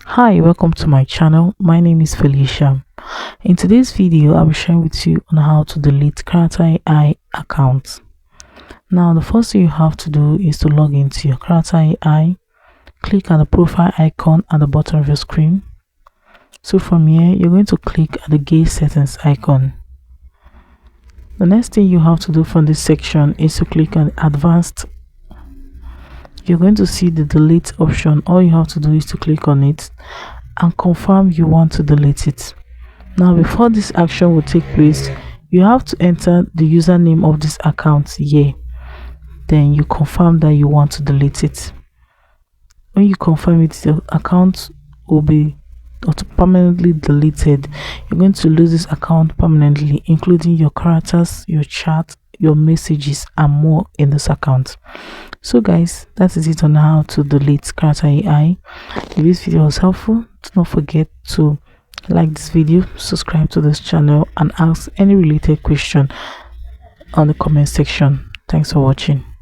Hi, welcome to my channel. My name is Felicia. In today's video, I'll be sharing with you on how to delete Character AI account. Now, the first thing you have to do is to log into your Character AI. Click on the profile icon at the bottom of your screen. So from here, you're going to click at the Get Settings icon. The next thing you have to do from this section is to click on Advanced. You're going to see the delete option. All you have to do is to click on it and confirm you want to delete it. Now, before this action will take place, you have to enter the username of this account here. Then you confirm that you want to delete it. When you confirm it, the account will be permanently deleted. You're going to lose this account permanently, including your characters, your chat, your messages, and more in this account. So guys, that is it on how to delete Character AI. If this video was helpful, do not forget to like this video, subscribe to this channel, and ask any related question on the comment section. Thanks for watching.